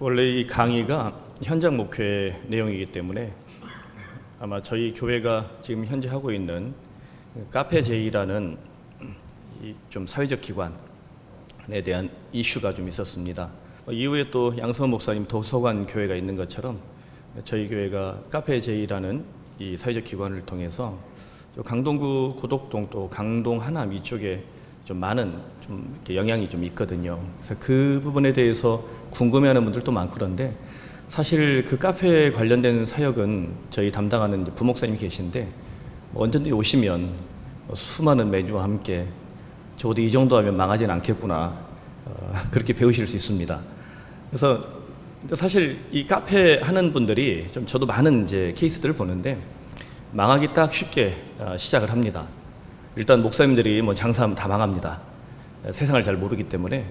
원래 이 강의가 현장 목회 내용이기 때문에 아마 저희 교회가 지금 현재 하고 있는 카페 제이라는 좀 사회적 기관에 대한 이슈가 좀 있었습니다. 이후에 또 양성원 목사님 도서관 교회가 있는 것처럼 저희 교회가 카페 제이라는 이 사회적 기관을 통해서 강동구 고덕동 또 강동 하남 이쪽에 좀 많은 좀 이렇게 영향이 좀 있거든요. 그래서 그 부분에 대해서 궁금해하는 분들도 많고 그런데 사실 그 카페에 관련된 사역은 저희 담당하는 이제 부목사님이 계신데 언제든지 오시면 수많은 메뉴와 함께 적어도 이 정도 하면 망하지는 않겠구나 그렇게 배우실 수 있습니다. 그래서 사실 이 카페 하는 분들이 좀 저도 많은 이제 케이스들을 보는데 망하기 딱 쉽게 시작을 합니다. 일단 목사님들이 뭐 장사하면 다 망합니다. 세상을 잘 모르기 때문에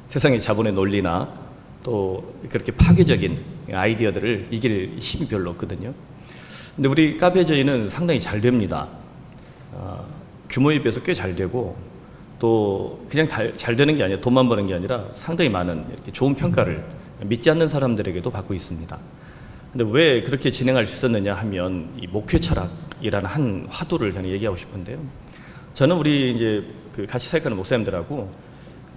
세상의 자본의 논리나 또 그렇게 파괴적인 아이디어들을 이길 힘이 별로 없거든요. 근데 우리 카페제이는 상당히 잘 됩니다. 규모에 비해서 꽤 잘 되고 또 그냥 잘 되는 게 아니라 돈만 버는 게 아니라 상당히 많은 이렇게 좋은 평가를 믿지 않는 사람들에게도 받고 있습니다. 근데 왜 그렇게 진행할 수 있었느냐 하면 이 목회 철학이라는 한 화두를 저는 얘기하고 싶은데요. 저는 우리 이제 그 같이 사역하는 목사님들하고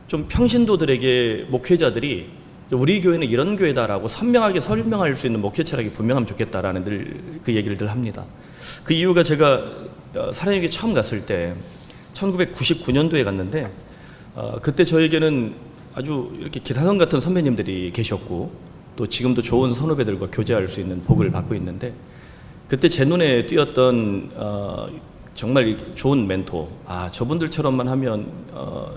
좀 평신도들에게 목회자들이 우리 교회는 이런 교회다라고 선명하게 설명할 수 있는 목회 철학이 분명하면 좋겠다라는 늘 그 얘기를 늘 합니다. 그 이유가 제가 사랑의 교회 처음 갔을 때 1999년도에 갔는데 그때 저에게는 아주 이렇게 기타선 같은 선배님들이 계셨고 또 지금도 좋은 선후배들과 교제할 수 있는 복을 받고 있는데 그때 제 눈에 띄었던 정말 좋은 멘토, 저분들처럼만 하면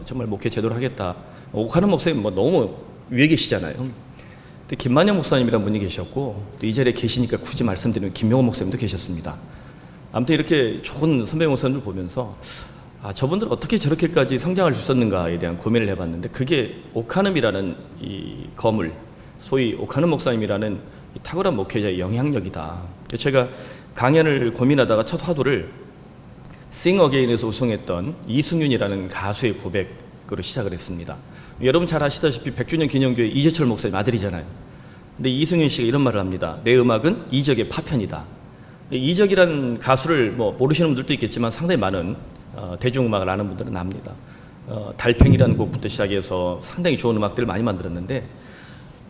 정말 목회 제대로 하겠다. 옥하는 목사님 뭐 너무 위에 계시잖아요. 근데 김만영 목사님이라는 분이 계셨고 또 이 자리에 계시니까 굳이 말씀드리면 김명호 목사님도 계셨습니다. 아무튼 이렇게 좋은 선배 목사님들 보면서 저분들 어떻게 저렇게까지 성장할 수 있었는가에 대한 고민을 해봤는데 그게 옥하눔이라는 이 거물, 소위 옥하눔 목사님이라는 이 탁월한 목회자의 영향력이다. 제가 강연을 고민하다가 첫 화두를 Sing Again에서 우승했던 이승윤이라는 가수의 고백으로 시작을 했습니다. 여러분 잘 아시다시피 100주년 기념교회 이재철 목사님 아들이잖아요. 근데 이승윤 씨가 이런 말을 합니다. 내 음악은 이적의 파편이다. 이적이라는 가수를 뭐 모르시는 분들도 있겠지만 상당히 많은 대중음악을 아는 분들은 압니다. 달팽이라는 곡부터 시작해서 상당히 좋은 음악들을 많이 만들었는데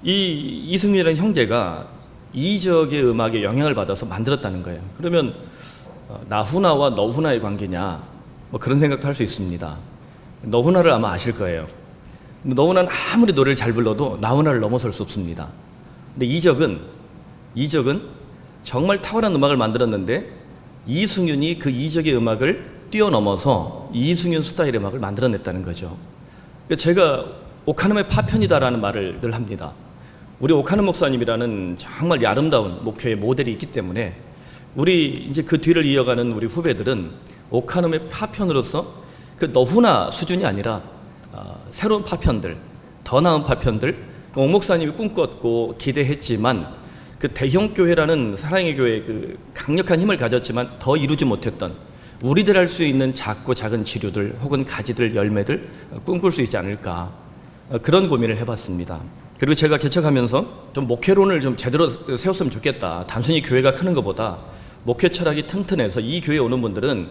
이 이승윤이라는 형제가 이적의 음악에 영향을 받아서 만들었다는 거예요. 그러면 나훈아와 너훈아의 관계냐 뭐 그런 생각도 할 수 있습니다. 너훈아를 아마 아실 거예요. 너훈아는 아무리 노래를 잘 불러도 나훈아를 넘어설 수 없습니다. 근데 이적은 정말 탁월한 음악을 만들었는데 이승윤이 그 이적의 음악을 뛰어넘어서 이승윤 스타일의 음악을 만들어냈다는 거죠. 제가 옥하눔의 파편이다라는 말을 늘 합니다. 우리 옥하눔 목사님이라는 정말 아름다운 목회의 모델이 있기 때문에 우리 이제 그 뒤를 이어가는 우리 후배들은 옥하눔의 파편으로서 그 너훈아 수준이 아니라 새로운 파편들, 더 나은 파편들, 옥 목사님이 꿈꿨고 기대했지만 그 대형 교회라는 사랑의 교회의 그 강력한 힘을 가졌지만 더 이루지 못했던 우리들 할 수 있는 작고 작은 지류들 혹은 가지들 열매들 꿈꿀 수 있지 않을까 그런 고민을 해봤습니다. 그리고 제가 개척하면서 좀 목회론을 좀 제대로 세웠으면 좋겠다. 단순히 교회가 크는 것보다 목회 철학이 튼튼해서 이 교회에 오는 분들은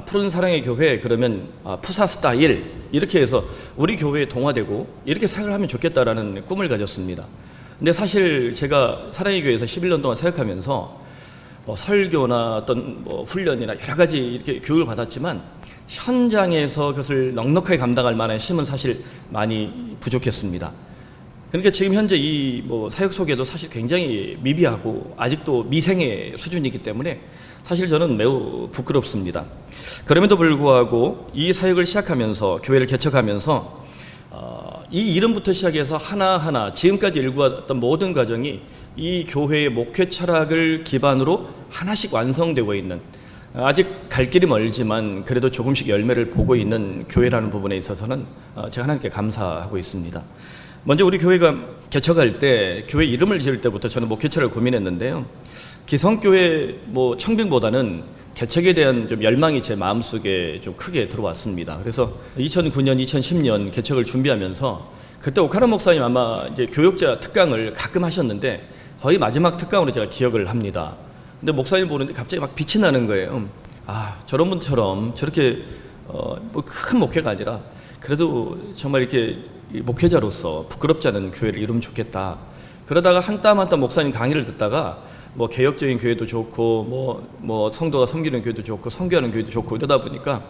푸른 사랑의 교회 그러면 푸사 스타일 이렇게 해서 우리 교회에 동화되고 이렇게 생각을 하면 좋겠다라는 꿈을 가졌습니다. 근데 사실 제가 사랑의 교회에서 11년 동안 사역하면서 설교나 어떤 훈련이나 여러 가지 이렇게 교육을 받았지만 현장에서 그것을 넉넉하게 감당할 만한 힘은 사실 많이 부족했습니다. 그러니까 지금 현재 이 사역 속에도 사실 굉장히 미비하고 아직도 미생의 수준이기 때문에 사실 저는 매우 부끄럽습니다. 그럼에도 불구하고 이 사역을 시작하면서 교회를 개척하면서 이 이름부터 시작해서 하나하나 지금까지 일구었던 모든 과정이 이 교회의 목회 철학을 기반으로 하나씩 완성되고 있는 아직 갈 길이 멀지만 그래도 조금씩 열매를 보고 있는 교회라는 부분에 있어서는 제가 하나님께 감사하고 있습니다. 먼저 우리 교회가 개척할 때 교회 이름을 지을 때부터 저는 목회 철학을 고민했는데요. 기성교회 청빙보다는 개척에 대한 좀 열망이 제 마음속에 좀 크게 들어왔습니다. 그래서 2009년, 2010년 개척을 준비하면서 그때 오카노 목사님 아마 이제 교역자 특강을 가끔 하셨는데 거의 마지막 특강으로 제가 기억을 합니다. 근데 목사님 보는데 갑자기 막 빛이 나는 거예요. 저런 분처럼 저렇게 뭐 큰 목회가 아니라 그래도 정말 이렇게 목회자로서 부끄럽지 않은 교회를 이루면 좋겠다. 그러다가 한 땀 한 땀 목사님 강의를 듣다가 뭐 개혁적인 교회도 좋고 뭐 성도가 섬기는 교회도 좋고 선교하는 교회도 좋고 이러다 보니까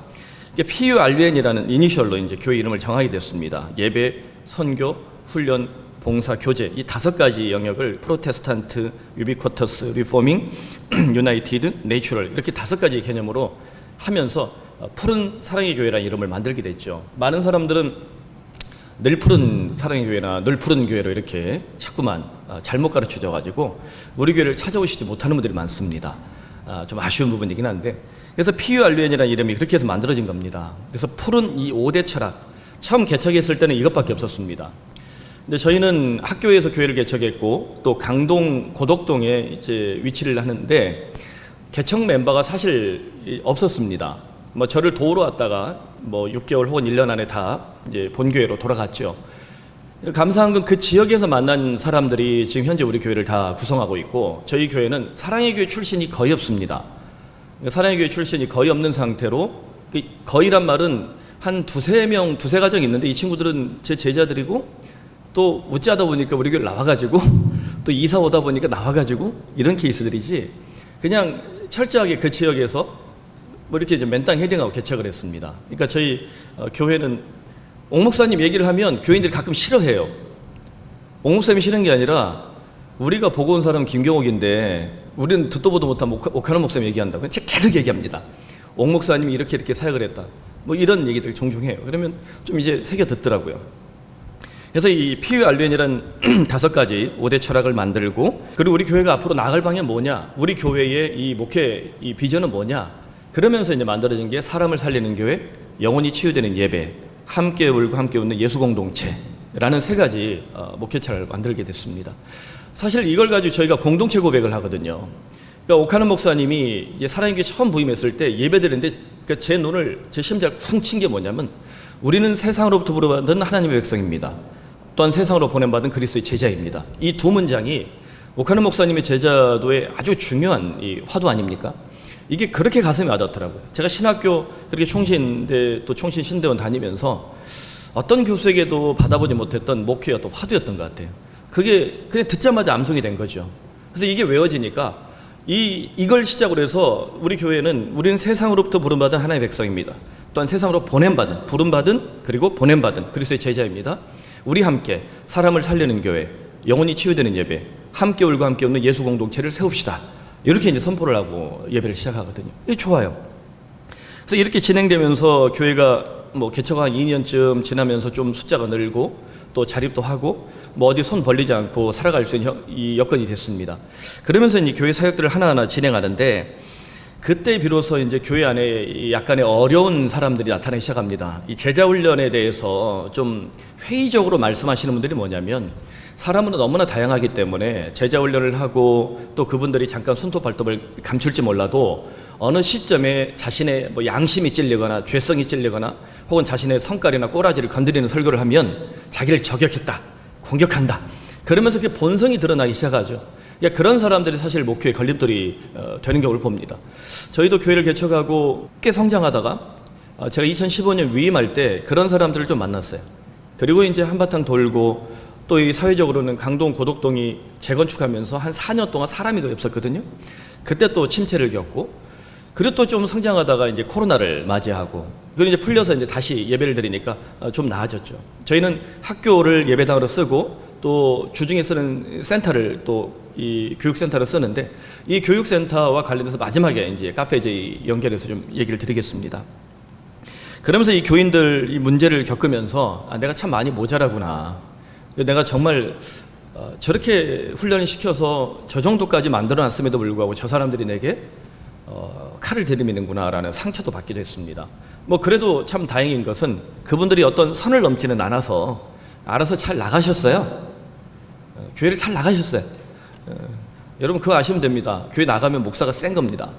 이게 PURUN이라는 이니셜로 이제 교회 이름을 정하게 됐습니다. 예배, 선교, 훈련, 봉사, 교제 이 5가지 영역을 프로테스탄트, 유비쿼터스, 리포밍, 유나이티드, 내추럴 이렇게 5가지 개념으로 하면서 푸른 사랑의 교회라는 이름을 만들게 됐죠. 많은 사람들은 늘 푸른 사랑의 교회나 늘 푸른 교회로 이렇게 자꾸만 잘못 가르쳐져 가지고 우리 교회를 찾아오시지 못하는 분들이 많습니다. 좀 아쉬운 부분이긴 한데 그래서 PURUN이라는 이름이 그렇게 해서 만들어진 겁니다. 그래서 푸른 이 5대 철학 처음 개척했을 때는 이것밖에 없었습니다. 근데 저희는 학교에서 교회를 개척했고 또 강동 고덕동에 이제 위치를 하는데 개척 멤버가 사실 없었습니다. 뭐 저를 도우러 왔다가 뭐 6개월 혹은 1년 안에 다 이제 본교회로 돌아갔죠. 감사한 건 그 지역에서 만난 사람들이 지금 현재 우리 교회를 다 구성하고 있고 저희 교회는 사랑의 교회 출신이 거의 없습니다. 사랑의 교회 출신이 거의 없는 상태로 거의란 말은 한 두세 가정 있는데 이 친구들은 제 제자들이고 또 웃자다 보니까 우리 교회 나와가지고 또 이사 오다 보니까 나와가지고 이런 케이스들이지 그냥 철저하게 그 지역에서 뭐 이렇게 이제 맨땅 헤딩하고 개척을 했습니다. 그러니까 저희 교회는 옥 목사님 얘기를 하면 교인들이 가끔 싫어해요. 옥 목사님이 싫은 게 아니라 우리가 보고 온 사람 김경옥인데 우리는 듣도 보도 못한 오카노 목사님 얘기한다고 계속 얘기합니다. 옥 목사님이 이렇게 사역을 했다. 뭐 이런 얘기들 종종 해요. 그러면 좀 이제 새겨 듣더라고요. 그래서 이 PURUN이라는 5가지 5대 철학을 만들고 그리고 우리 교회가 앞으로 나아갈 방향은 뭐냐, 우리 교회의 이 목회 이 비전은 뭐냐, 그러면서 이제 만들어진 게 사람을 살리는 교회, 영혼이 치유되는 예배, 함께 울고 함께 웃는 예수 공동체라는 3가지 목회차를 만들게 됐습니다. 사실 이걸 가지고 저희가 공동체 고백을 하거든요. 그러니까 오카노 목사님이 이제 사랑의 교회 처음 부임했을 때 예배드렸는데 그러니까 제 눈을 제 심장을 쿵 친 게 뭐냐면 우리는 세상으로부터 부름받은 하나님의 백성입니다. 또한 세상으로 보냄받은 그리스도의 제자입니다. 이 두 문장이 오카노 목사님의 제자도의 아주 중요한 이 화두 아닙니까? 이게 그렇게 가슴에 와닿더라고요. 제가 신학교 그렇게 총신대 또 총신 신대원 다니면서 어떤 교수에게도 받아보지 못했던 목회의 어떤 화두였던 것 같아요. 그게 그냥 듣자마자 암송이 된 거죠. 그래서 이게 외워지니까 이걸 시작으로 해서 우리 교회는 우리는 세상으로부터 부름받은 하나님의 백성입니다. 또한 세상으로 보냄받은, 부름받은 그리고 보냄받은 그리스도의 제자입니다. 우리 함께 사람을 살리는 교회, 영혼이 치유되는 예배, 함께 울고 함께 웃는 예수 공동체를 세웁시다. 이렇게 이제 선포를 하고 예배를 시작하거든요. 이게 좋아요. 그래서 이렇게 진행되면서 교회가 뭐 개척 한 2년쯤 지나면서 좀 숫자가 늘고 또 자립도 하고 뭐 어디 손 벌리지 않고 살아갈 수 있는 이 여건이 됐습니다. 그러면서 이제 교회 사역들을 하나하나 진행하는데 그때 비로소 이제 교회 안에 약간의 어려운 사람들이 나타나기 시작합니다. 이 제자 훈련에 대해서 좀 회의적으로 말씀하시는 분들이 뭐냐면 사람은 너무나 다양하기 때문에 제자 훈련을 하고 또 그분들이 잠깐 손톱발톱을 감출지 몰라도 어느 시점에 자신의 뭐 양심이 찔리거나 죄성이 찔리거나 혹은 자신의 성깔이나 꼬라지를 건드리는 설교를 하면 자기를 저격했다, 공격한다. 그러면서 그 본성이 드러나기 시작하죠. 그러니까 그런 사람들이 사실 목회의 걸림돌이 되는 경우를 봅니다. 저희도 교회를 개척하고 꽤 성장하다가 제가 2015년 위임할 때 그런 사람들을 좀 만났어요. 그리고 이제 한바탕 돌고 또 이 사회적으로는 강동 고덕동이 재건축하면서 한 4년 동안 사람이 거의 없었거든요. 그때 또 침체를 겪고 그리고 또 좀 성장하다가 이제 코로나를 맞이하고 그리고 이제 풀려서 이제 다시 예배를 드리니까 좀 나아졌죠. 저희는 학교를 예배당으로 쓰고 또 주중에 쓰는 센터를 또 이 교육센터를 쓰는데 이 교육센터와 관련해서 마지막에 이제 카페제이 연결해서 좀 얘기를 드리겠습니다. 그러면서 이 교인들 이 문제를 겪으면서 내가 참 많이 모자라구나. 내가 정말 저렇게 훈련을 시켜서 저 정도까지 만들어놨음에도 불구하고 저 사람들이 내게 칼을 들이미는구나라는 상처도 받기도 했습니다. 뭐 그래도 참 다행인 것은 그분들이 어떤 선을 넘지는 않아서 알아서 잘 나가셨어요. 교회를 잘 나가셨어요. 여러분 그거 아시면 됩니다. 교회 나가면 목사가 센 겁니다.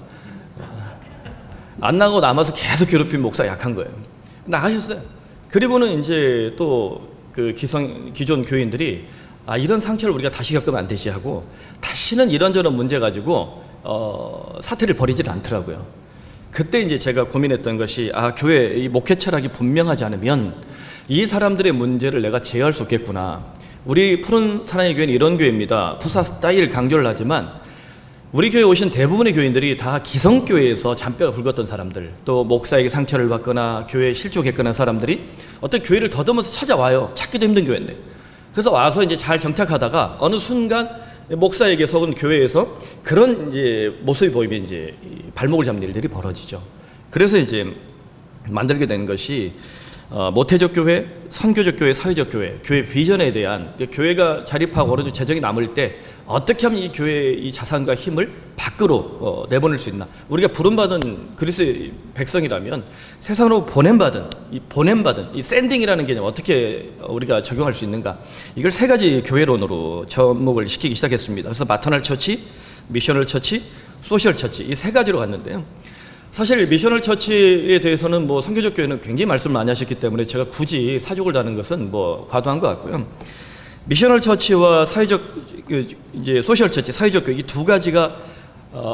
안 나가고 남아서 계속 괴롭히면 목사가 약한 거예요. 나가셨어요. 그리고는 이제 또 그 기존 교인들이 이런 상처를 우리가 다시 겪으면 안 되지 하고 다시는 이런저런 문제 가지고 사태를 벌이질 않더라고요. 그때 이제 제가 고민했던 것이 교회 이 목회 철학이 분명하지 않으면 이 사람들의 문제를 내가 제어할 수 없겠구나. 우리 푸른 사랑의 교회는 이런 교회입니다. 부사 스타일 강조를 하지만 우리 교회에 오신 대부분의 교인들이 다 기성교회에서 잔뼈가 굵었던 사람들, 또 목사에게 상처를 받거나 교회에 실족했거나 사람들이 어떤 교회를 더듬어서 찾아와요. 찾기도 힘든 교회인데. 그래서 와서 이제 잘 정착하다가 어느 순간 목사에게서 혹은 교회에서 그런 이제 모습이 보이면 이제 발목을 잡는 일들이 벌어지죠. 그래서 이제 만들게 된 것이 모태적 교회, 선교적 교회, 사회적 교회, 교회 비전에 대한 교회가 자립하고 어느 정도 재정이 남을 때 어떻게 하면 이 교회의 이 자산과 힘을 밖으로 내보낼 수 있나. 우리가 부름받은 그리스도의 백성이라면 세상으로 보냄받은 이 샌딩이라는 개념 어떻게 우리가 적용할 수 있는가. 이걸 세 가지 교회론으로 접목을 시키기 시작했습니다. 그래서 마터널 처치, 미셔널 처치, 소셜 처치 이 세 가지로 갔는데요. 사실 미셔널 처치에 대해서는 뭐 선교적 교회는 굉장히 말씀을 많이 하셨기 때문에 제가 굳이 사족을 다는 것은 뭐 과도한 것 같고요. 미셔널 처치와 사회적 이제 소셜 처치, 사회적 교회 이 두 가지가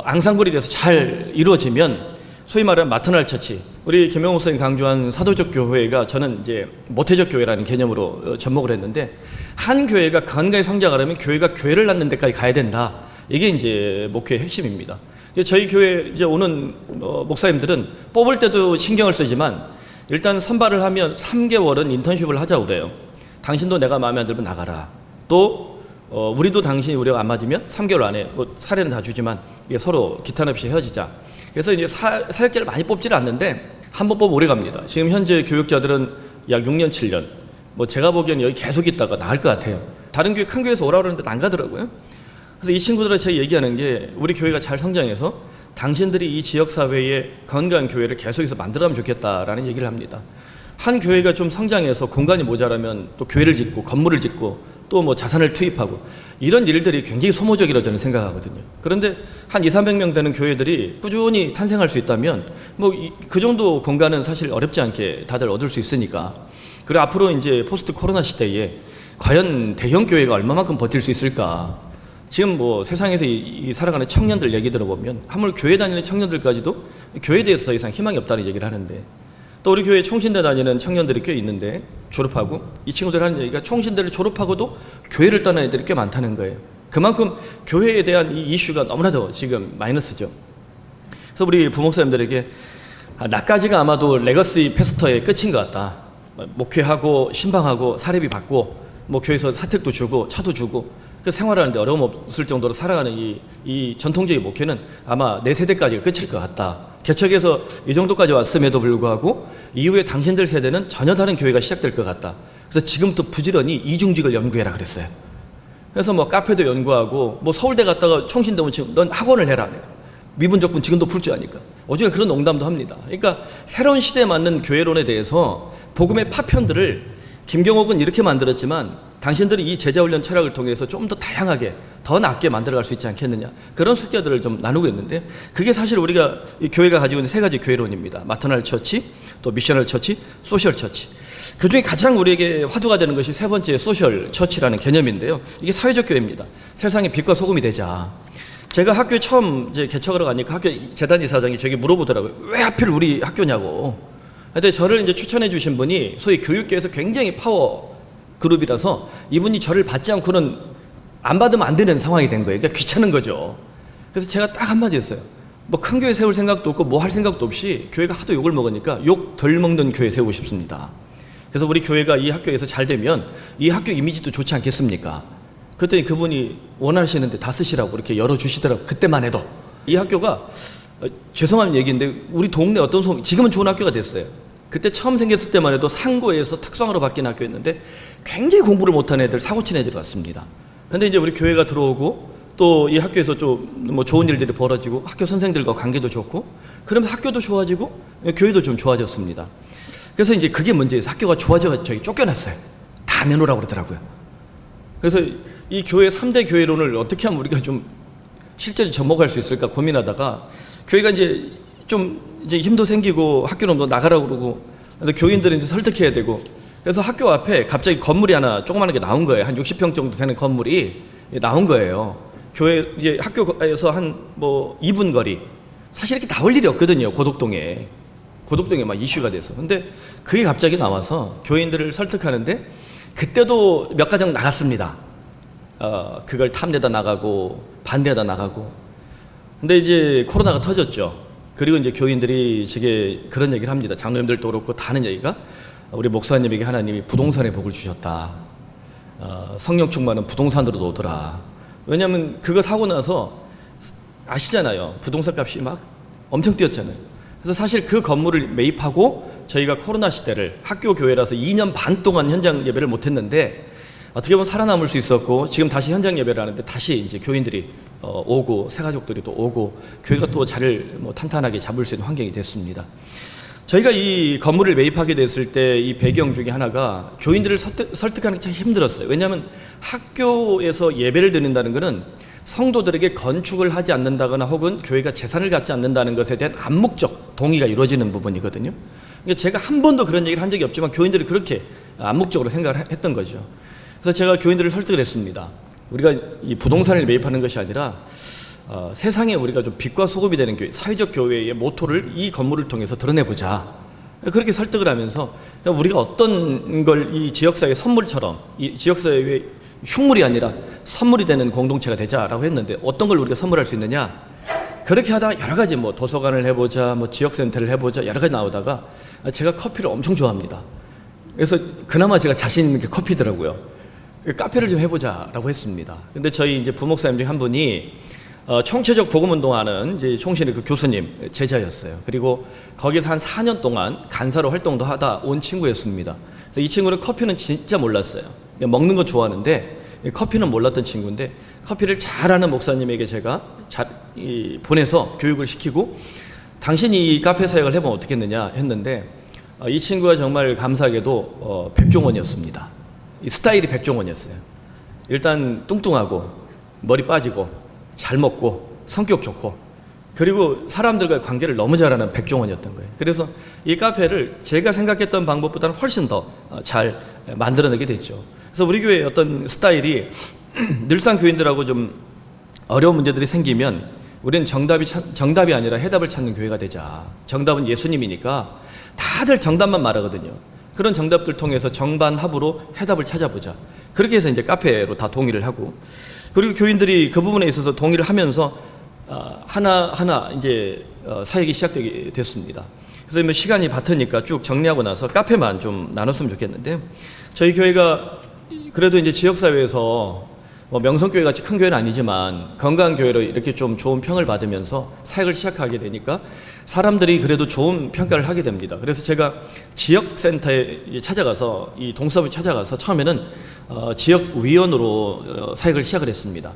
앙상블이 돼서 잘 이루어지면 소위 말하는 마터널 처치, 우리 김영호 목사님 강조한 사도적 교회가 저는 이제 모태적 교회라는 개념으로 접목을 했는데 한 교회가 건강히 성장하려면 교회가 교회를 낳는 데까지 가야 된다. 이게 이제 목회의 핵심입니다. 저희 교회 이제 오는 목사님들은 뽑을 때도 신경을 쓰지만 일단 선발을 하면 3개월은 인턴십을 하자고 그래요. 당신도 내가 마음에 안 들면 나가라. 또 우리도 당신이 우리가 안 맞으면 3개월 안에 뭐 사례는 다 주지만 이게 서로 기탄 없이 헤어지자. 그래서 이제 사역자를 많이 뽑지는 않는데 한 번 뽑으면 오래 갑니다. 지금 현재 교육자들은 약 6년, 7년. 뭐 제가 보기에는 여기 계속 있다가 나갈 것 같아요. 다른 교회, 큰 교회에서 오라고 그러는데 안 가더라고요. 그래서 이 친구들한테 제가 얘기하는 게 우리 교회가 잘 성장해서 당신들이 이 지역사회에 건강한 교회를 계속해서 만들어가면 좋겠다라는 얘기를 합니다. 한 교회가 좀 성장해서 공간이 모자라면 또 교회를 짓고 건물을 짓고 또 뭐 자산을 투입하고 이런 일들이 굉장히 소모적이라고 저는 생각하거든요. 그런데 한 200~300명 되는 교회들이 꾸준히 탄생할 수 있다면 뭐 그 정도 공간은 사실 어렵지 않게 다들 얻을 수 있으니까. 그리고 앞으로 이제 포스트 코로나 시대에 과연 대형 교회가 얼마만큼 버틸 수 있을까. 지금 뭐 세상에서 살아가는 청년들 얘기 들어보면 하물 교회 다니는 청년들까지도 교회에 대해서 더 이상 희망이 없다는 얘기를 하는데 또 우리 교회 총신대 다니는 청년들이 꽤 있는데 졸업하고 이 친구들 하는 얘기가 총신대를 졸업하고도 교회를 떠난 애들이 꽤 많다는 거예요. 그만큼 교회에 대한 이 이슈가 너무나도 지금 마이너스죠. 그래서 우리 부목사님들에게 나까지가 아마도 레거시 패스터의 끝인 것 같다. 목회하고 신방하고 사례비 받고 뭐 교회에서 사택도 주고 차도 주고 그 생활하는데 어려움 없을 정도로 살아가는 이 전통적인 목회는 아마 내 세대까지가 끝일 것 같다. 개척에서 이 정도까지 왔음에도 불구하고 이후에 당신들 세대는 전혀 다른 교회가 시작될 것 같다. 그래서 지금부터 부지런히 이중직을 연구해라 그랬어요. 그래서 뭐 카페도 연구하고 뭐 서울대 갔다가 총신대 오면 지금 넌 학원을 해라. 미분적분 지금도 풀 줄 아니까. 오죽에 그런 농담도 합니다. 그러니까 새로운 시대에 맞는 교회론에 대해서 복음의 파편들을 김경옥은 이렇게 만들었지만 당신들이 이 제자훈련 철학을 통해서 좀 더 다양하게 더 낫게 만들어갈 수 있지 않겠느냐. 그런 숙제들을 좀 나누고 있는데 그게 사실 우리가 이 교회가 가지고 있는 세 가지 교회론입니다. 마터널 처치, 또 미셔널 처치, 소셜 처치. 그중에 가장 우리에게 화두가 되는 것이 세 번째 소셜 처치라는 개념인데요. 이게 사회적 교회입니다. 세상의 빛과 소금이 되자. 제가 학교에 처음 이제 개척하러 가니까 학교 재단 이사장이 저에게 물어보더라고요. 왜 하필 우리 학교냐고. 근데 저를 이제 추천해 주신 분이 소위 교육계에서 굉장히 파워 그룹이라서 이분이 저를 받지 않고는 안 받으면 안 되는 상황이 된 거예요. 그러니까 귀찮은 거죠. 그래서 제가 딱 한마디 했어요. 뭐 큰 교회 세울 생각도 없고 뭐 할 생각도 없이 교회가 하도 욕을 먹으니까 욕 덜 먹는 교회 세우고 싶습니다. 그래서 우리 교회가 이 학교에서 잘 되면 이 학교 이미지도 좋지 않겠습니까? 그랬더니 그분이 원하시는데 다 쓰시라고 이렇게 열어주시더라고요. 그때만 해도. 이 학교가 죄송한 얘기인데 우리 동네 어떤 지금은 좋은 학교가 됐어요. 그때 처음 생겼을 때만 해도 상고에서 특성화로 바뀐 학교였는데 굉장히 공부를 못한 애들, 사고친 애들이 왔습니다. 근데 이제 우리 교회가 들어오고 또 이 학교에서 좀 뭐 좋은 일들이 벌어지고 학교 선생들과 관계도 좋고 그러면 학교도 좋아지고 교회도 좀 좋아졌습니다. 그래서 이제 그게 문제예요. 학교가 좋아져서 저희 쫓겨났어요. 다 내놓으라고 그러더라고요. 그래서 이 교회 3대 교회론을 어떻게 하면 우리가 좀 실제로 접목할 수 있을까 고민하다가 교회가 이제 좀 이제 힘도 생기고 학교로 나가라고 그러고 교인들은 이제 설득해야 되고 그래서 학교 앞에 갑자기 건물이 하나 조그마하게 나온 거예요. 한 60평 정도 되는 건물이 나온 거예요. 교회 이제 학교에서 한 뭐 2분 거리. 사실 이렇게 나올 일이 없거든요. 고덕동에 막 이슈가 돼서. 근데 그게 갑자기 나와서 교인들을 설득하는데 그때도 몇 가정 나갔습니다. 그걸 탐내다 나가고 반대하다 나가고. 근데 이제 코로나가 터졌죠. 그리고 이제 교인들이 지금 그런 얘기를 합니다. 장로님들도 그렇고 다 하는 얘기가 우리 목사님에게 하나님이 부동산의 복을 주셨다. 성령 충만은 부동산으로도 오더라. 왜냐하면 그거 사고 나서 아시잖아요. 부동산 값이 막 엄청 뛰었잖아요. 그래서 사실 그 건물을 매입하고 저희가 코로나 시대를 학교 교회라서 2년 반 동안 현장 예배를 못했는데 어떻게 보면 살아남을 수 있었고 지금 다시 현장 예배를 하는데 다시 이제 교인들이 오고 새가족들이 또 오고 교회가 또 자리를 뭐 탄탄하게 잡을 수 있는 환경이 됐습니다. 저희가 이 건물을 매입하게 됐을 때 이 배경 중에 하나가 교인들을 설득하는 게 참 힘들었어요. 왜냐하면 학교에서 예배를 드린다는 것은 성도들에게 건축을 하지 않는다거나 혹은 교회가 재산을 갖지 않는다는 것에 대한 암묵적 동의가 이루어지는 부분이거든요. 그러니까 제가 한 번도 그런 얘기를 한 적이 없지만 교인들이 그렇게 암묵적으로 생각을 했던 거죠. 그래서 제가 교인들을 설득을 했습니다. 우리가 이 부동산을 매입하는 것이 아니라 세상에 우리가 좀 빛과 소금이 되는 교회, 사회적 교회의 모토를 이 건물을 통해서 드러내보자. 그렇게 설득을 하면서 우리가 어떤 걸 이 지역사회 선물처럼 이 지역사회의 흉물이 아니라 선물이 되는 공동체가 되자라고 했는데 어떤 걸 우리가 선물할 수 있느냐? 그렇게 하다가 여러 가지 뭐 도서관을 해보자, 뭐 지역센터를 해보자 여러 가지 나오다가 제가 커피를 엄청 좋아합니다. 그래서 그나마 제가 자신 있는 게 커피더라고요. 카페를 좀 해보자라고 했습니다. 근데 저희 이제 부목사님 중에 한 분이 총체적 복음운동하는 이제 총신의 그 교수님 제자였어요. 그리고 거기서 한 4년 동안 간사로 활동도 하다 온 친구였습니다. 그래서 이 친구는 커피는 진짜 몰랐어요. 먹는 거 좋아하는데 커피는 몰랐던 친구인데 커피를 잘하는 목사님에게 제가 보내서 교육을 시키고 당신이 이 카페 사역을 해보면 어떻겠느냐 했는데 이 친구가 정말 감사하게도 백종원이었습니다. 이 스타일이 백종원이었어요. 일단 뚱뚱하고 머리 빠지고 잘 먹고 성격 좋고 그리고 사람들과의 관계를 너무 잘하는 백종원이었던 거예요. 그래서 이 카페를 제가 생각했던 방법보다는 훨씬 더 잘 만들어내게 됐죠. 그래서 우리 교회의 어떤 스타일이 늘상 교인들하고 좀 어려운 문제들이 생기면 우리는 정답이 아니라 해답을 찾는 교회가 되자. 정답은 예수님이니까 다들 정답만 말하거든요. 그런 정답들 통해서 정반합으로 해답을 찾아보자. 그렇게 해서 이제 카페로 다 동의를 하고 그리고 교인들이 그 부분에 있어서 동의를 하면서 하나하나 이제 사역이 시작되게 됐습니다. 그래서 뭐 시간이 바트니까 쭉 정리하고 나서 카페만 좀 나눴으면 좋겠는데 저희 교회가 그래도 이제 지역사회에서 뭐 명성교회 같이 큰 교회는 아니지만 건강한 교회로 이렇게 좀 좋은 평을 받으면서 사역을 시작하게 되니까 사람들이 그래도 좋은 평가를 하게 됩니다. 그래서 제가 지역센터에 찾아가서 이 동서에 찾아가서 처음에는 지역위원으로 사역을 시작을 했습니다.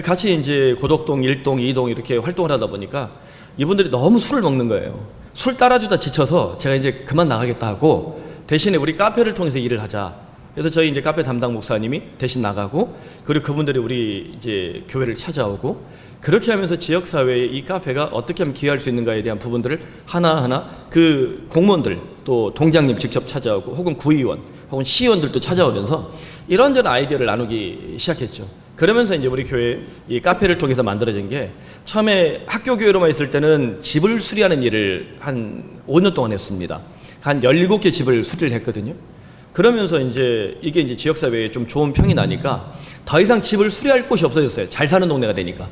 같이 이제 고덕동, 1동, 2동 이렇게 활동을 하다 보니까 이분들이 너무 술을 먹는 거예요. 술 따라주다 지쳐서 제가 이제 그만 나가겠다 하고 대신에 우리 카페를 통해서 일을 하자. 그래서 저희 이제 카페 담당 목사님이 대신 나가고 그리고 그분들이 우리 이제 교회를 찾아오고 그렇게 하면서 지역사회에 이 카페가 어떻게 하면 기여할 수 있는가에 대한 부분들을 하나하나 그 공무원들 또 동장님 직접 찾아오고 혹은 구의원 혹은 시의원들도 찾아오면서 이런저런 아이디어를 나누기 시작했죠. 그러면서 이제 우리 교회 이 카페를 통해서 만들어진 게 처음에 학교 교회로만 있을 때는 집을 수리하는 일을 한 5년 동안 했습니다. 한 17개 집을 수리를 했거든요. 그러면서 이제 이게 이제 지역사회에 좀 좋은 평이 나니까 더 이상 집을 수리할 곳이 없어졌어요. 잘 사는 동네가 되니까.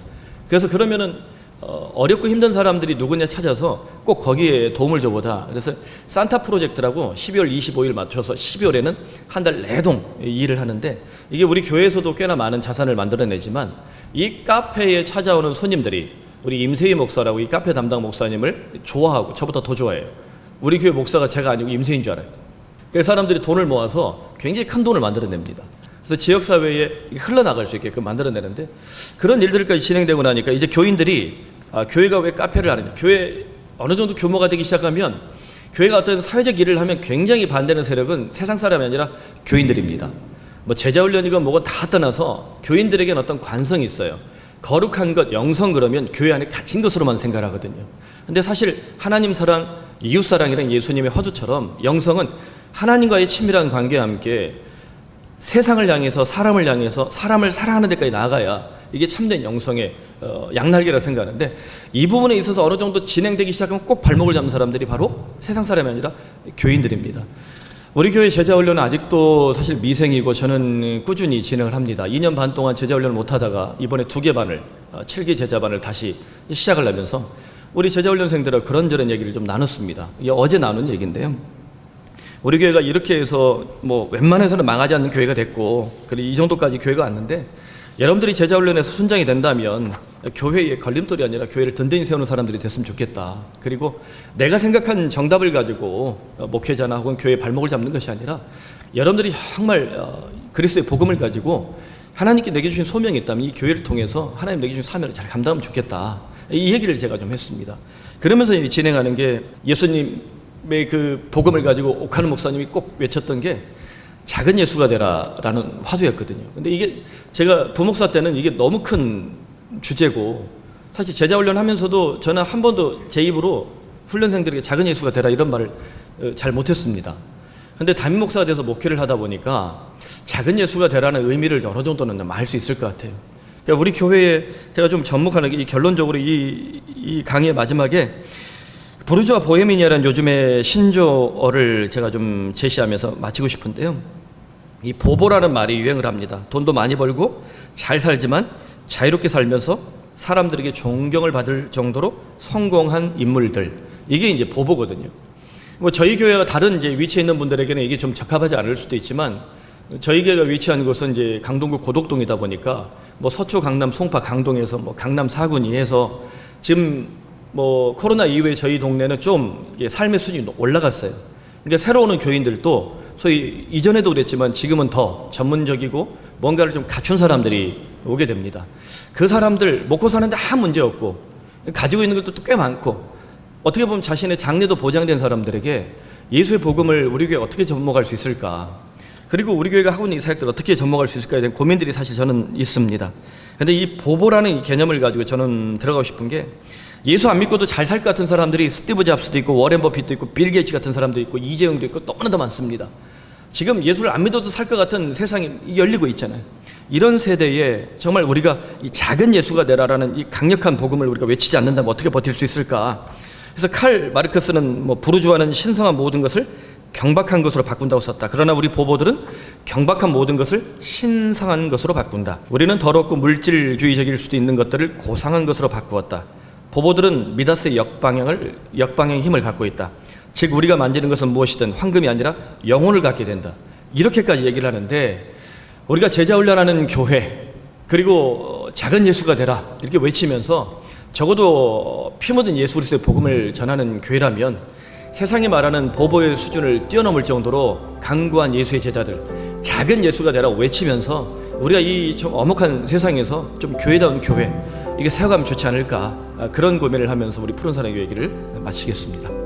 그래서 그러면은 어렵고 힘든 사람들이 누구냐 찾아서 꼭 거기에 도움을 줘보자. 그래서 산타 프로젝트라고 12월 25일 맞춰서 12월에는 한 달 내동 일을 하는데 이게 우리 교회에서도 꽤나 많은 자산을 만들어내지만 이 카페에 찾아오는 손님들이 우리 임세희 목사라고 이 카페 담당 목사님을 좋아하고 저보다 더 좋아해요. 우리 교회 목사가 제가 아니고 임세희인 줄 알아요. 그 사람들이 돈을 모아서 굉장히 큰 돈을 만들어냅니다. 그래서 지역사회에 흘러나갈 수 있게끔 만들어내는데 그런 일들까지 진행되고 나니까 이제 교인들이 교회가 왜 카페를 하느냐. 교회 어느 정도 규모가 되기 시작하면 교회가 어떤 사회적 일을 하면 굉장히 반대하는 세력은 세상 사람이 아니라 교인들입니다. 뭐 제자훈련이건 뭐건 다 떠나서 교인들에게는 어떤 관성이 있어요. 거룩한 것, 영성 그러면 교회 안에 갇힌 것으로만 생각하거든요. 근데 사실 하나님 사랑, 이웃 사랑이란 예수님의 화두처럼 영성은 하나님과의 친밀한 관계와 함께 세상을 향해서 사람을 향해서 사람을 사랑하는 데까지 나아가야 이게 참된 영성의 양날개라고 생각하는데, 이 부분에 있어서 어느 정도 진행되기 시작하면 꼭 발목을 잡는 사람들이 바로 세상 사람이 아니라 교인들입니다. 우리 교회 제자훈련은 아직도 사실 미생이고 저는 꾸준히 진행을 합니다. 2년 반 동안 제자훈련을 못하다가 이번에 2개 반을 7개 제자반을 다시 시작을 하면서 우리 제자훈련생들과 그런저런 얘기를 좀 나눴습니다. 이게 어제 나눈 얘기인데요. 우리 교회가 이렇게 해서 뭐 웬만해서는 망하지 않는 교회가 됐고, 그리고 이 정도까지 교회가 왔는데, 여러분들이 제자훈련에서 순장이 된다면 교회의 걸림돌이 아니라 교회를 든든히 세우는 사람들이 됐으면 좋겠다. 그리고 내가 생각한 정답을 가지고 목회자나 혹은 교회의 발목을 잡는 것이 아니라 여러분들이 정말 그리스도의 복음을 가지고 하나님께 내게 주신 소명이 있다면 이 교회를 통해서 하나님 내게 주신 사명을 잘 감당하면 좋겠다. 이 얘기를 제가 좀 했습니다. 그러면서 진행하는 게, 예수님의 그 복음을 가지고 옥하는 목사님이 꼭 외쳤던 게 작은 예수가 되라라는 화두였거든요. 근데 이게 제가 부목사 때는 이게 너무 큰 주제고, 사실 제자훈련 하면서도 저는 한 번도 제 입으로 훈련생들에게 작은 예수가 되라 이런 말을 잘 못했습니다. 근데 담임 목사가 돼서 목회를 하다 보니까 작은 예수가 되라는 의미를 어느 정도는 알 수 있을 것 같아요. 그러니까 우리 교회에 제가 좀 접목하는 게, 결론적으로 이 강의의 마지막에 부르주아 보헤미니아라는 요즘의 신조어를 제가 좀 제시하면서 마치고 싶은데요. 이 보보라는 말이 유행을 합니다. 돈도 많이 벌고 잘 살지만 자유롭게 살면서 사람들에게 존경을 받을 정도로 성공한 인물들, 이게 이제 보보거든요. 뭐 저희 교회가 다른 이제 위치에 있는 분들에게는 이게 좀 적합하지 않을 수도 있지만, 저희 교회가 위치한 곳은 이제 강동구 고덕동이다 보니까 뭐 서초, 강남, 송파, 강동에서 뭐 강남 4군이 해서 지금 뭐 코로나 이후에 저희 동네는 좀 삶의 수준이 올라갔어요. 그러니까 새로 오는 교인들도 소위 이전에도 그랬지만 지금은 더 전문적이고 뭔가를 좀 갖춘 사람들이 오게 됩니다. 그 사람들 먹고 사는데 아무 문제 없고 가지고 있는 것도 꽤 많고, 어떻게 보면 자신의 장래도 보장된 사람들에게 예수의 복음을 우리 교회에 어떻게 접목할 수 있을까, 그리고 우리 교회가 하고 있는 이 사역들 어떻게 접목할 수 있을까에 대한 고민들이 사실 저는 있습니다. 그런데 이 보보라는 이 개념을 가지고 저는 들어가고 싶은 게, 예수 안 믿고도 잘 살 것 같은 사람들이 스티브 잡스도 있고 워렌 버핏도 있고 빌 게이츠 같은 사람도 있고 이재용도 있고 너무나 더 많습니다. 지금 예수를 안 믿어도 살 것 같은 세상이 열리고 있잖아요. 이런 세대에 정말 우리가 이 작은 예수가 되라라는 이 강력한 복음을 우리가 외치지 않는다면 어떻게 버틸 수 있을까? 그래서 칼 마르크스는 뭐 부르주아는 신성한 모든 것을 경박한 것으로 바꾼다고 썼다. 그러나 우리 보보들은 경박한 모든 것을 신성한 것으로 바꾼다. 우리는 더럽고 물질주의적일 수도 있는 것들을 고상한 것으로 바꾸었다. 보보들은 미다스의 역방향의 힘을 갖고 있다. 즉 우리가 만지는 것은 무엇이든 황금이 아니라 영혼을 갖게 된다. 이렇게까지 얘기를 하는데, 우리가 제자훈련하는 교회, 그리고 작은 예수가 되라 이렇게 외치면서 적어도 피 묻은 예수 그리스도의 복음을 전하는 교회라면 세상이 말하는 보보의 수준을 뛰어넘을 정도로 강구한 예수의 제자들, 작은 예수가 되라고 외치면서 우리가 이 좀 엄혹한 세상에서 좀 교회다운 교회, 이게 세워가면 좋지 않을까, 그런 고민을 하면서 우리 푸른사랑 얘기를 마치겠습니다.